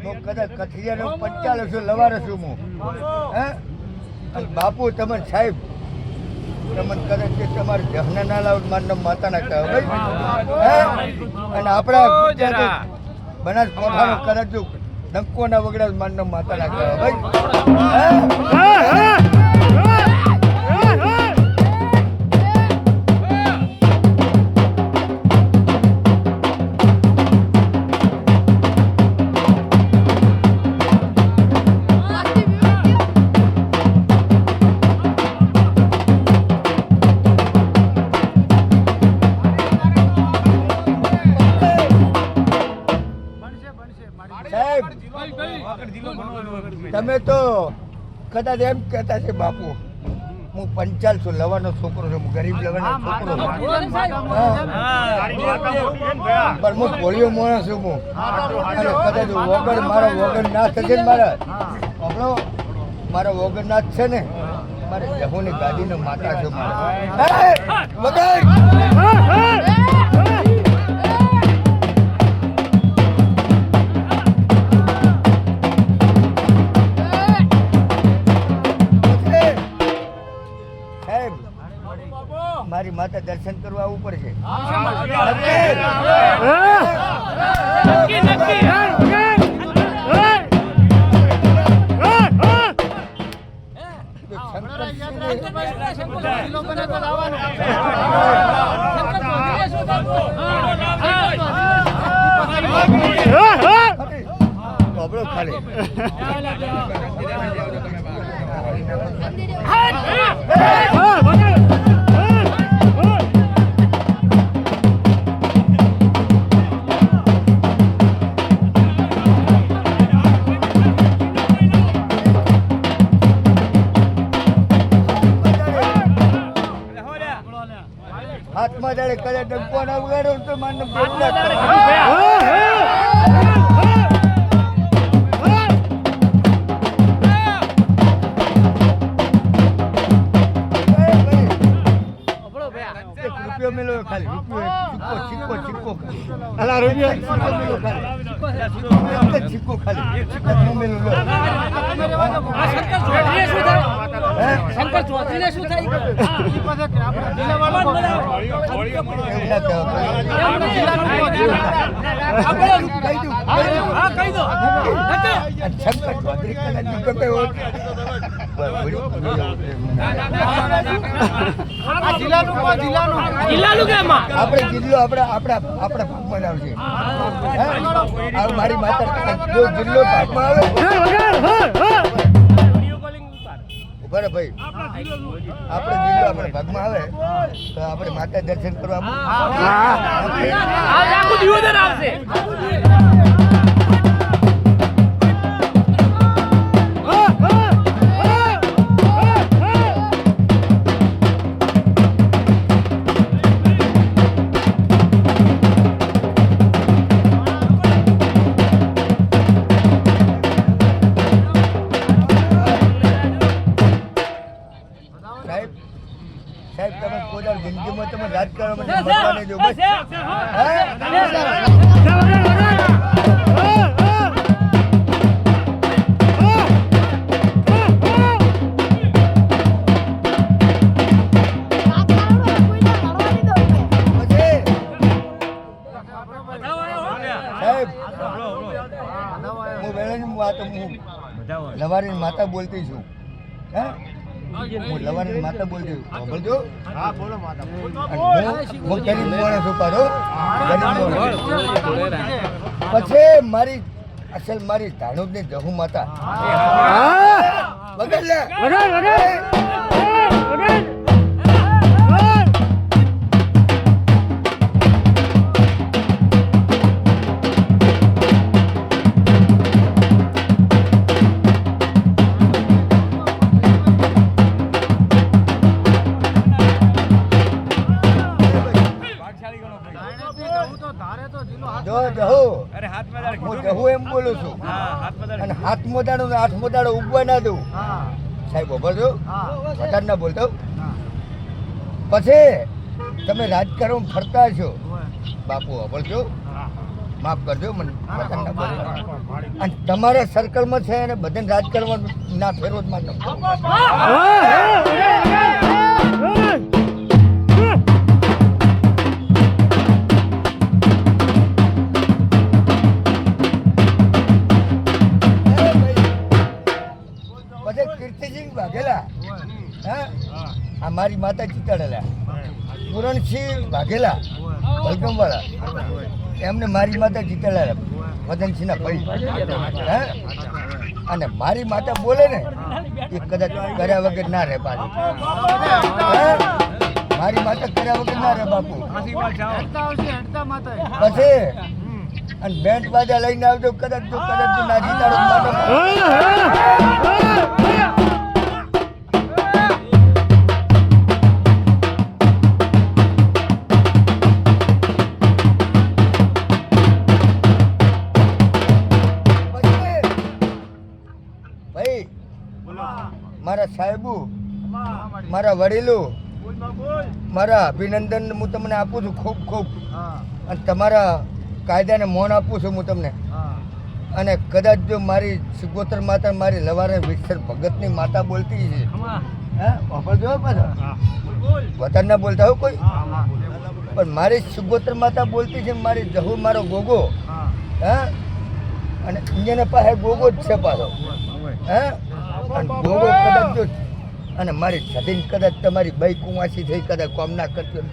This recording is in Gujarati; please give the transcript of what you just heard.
હું કદાચ કથિયાનો 45 લવારો છું હું. હે અને બાપુ તમને સાહેબ તમને કદાચ કે તમારે જહના ના લાવ મારું માતાના કહે ભાઈ. અને આપણા બનાસ કોઠાનો કદાચ જો ડંકોના વગડા મારું માતાના કહે ભાઈ. તમે તો કદાચ એમ કહેતા છે બાપુ હું 45 લવાનો છોકરો છું, ગરીબ લવાનો છોકરો છું, પણ હું ભોળિયો માણસ છું હું. અને કદાચ વગર મારા વગર ના થશે ને મારા વગર ના જ છે ને મારે જહુની ગાદીનો માતા છે વગર. મારી માતા દર્શન કરવા આવવું પડશે. ખાલી હાથમાં જાડે કરે ડંકો ના વગાડો તો માનને રૂપિયો મેલો ખાલી રૂપિયો સિક્કો અલા રૂપિયો મેલો ખાલી સિક્કો ખાલી મેલો શંકર ચૌધરી શું થાય આપણે જિલ્લો આપણા ભાગમાં આવશે. મારી માતા જો જિલ્લો ભાગમાં આવે બરાબર ભાઈ આપણે જિલ્લો આપણે ભાગમાં આવે તો આપણે માતા દર્શન કરવા સાહેબ તમે કોઈ જિંદગીમાં તમે રાજકારણ જો લવારી માતા બોલતી છું. હું લવાની માતા બોલજો બોલજો. હા બોલો માતા. હું ગરીબ માણસ ઉપાડો પછી મારી અસલ મારી ધાણુદ ની જહુ માતા વગર લે એમ બોલું છું. અને હાથ મોદાડો ને 8 મોદાડો ઉગવા ના દઉં સાહેબ બોલજો વધારે ના બોલતો. પછી તમે રાજકારણ ફરતા છો બાપુ બોલજો માફ કરજો મને વતન ના બોલે. અને તમારા સર્કલમાં છે અને બધાને રાજ કરવાનું ના ફેરવો જ મારનો. પછી કીર્તિસિંહ વાઘેલા, હા, આ મારી માતા ચિતાડેલા, પૂરણસિંહ વાઘેલા વલગમવાળા, એમને મારી માતા જીતેલા વદનસિંહના ભાઈ, હા. અને મારી માતા બોલે ને એ કદાચ કર્યા વગર ના રહે પાછું, મારી માતા કર્યા વગર ના રહે બાપુ. પછી અને બેન્ડ બાજા લઈને આવજો, કદાચ ના જીતાડો મારા સાહેબુ, મારા વડીલો, મારા અભિનંદન હું તમને આપું છું ખૂબ ખૂબ. અને તમારા કાયદાને મોન આપું છું હું તમને. અને કદાચ જો મારી સિગોતર માતા, મારી લવારે વિઠ્ઠલ ભગતની માતા બોલતી છે, હા જો પાછા વતનના બોલતા હોય કોઈ, પણ મારી સિગોતર માતા બોલતી છે, મારી જહુ મારો ગોગો, હા. અને અહીંયા પાસે ગોગો જ છે પાછો, હા. અને ગોગો કદાચ જો અને મારી સદીન કદાચ તમારી બાઈ કુંવાસી થઈ કદાચ કોમ ના કરતી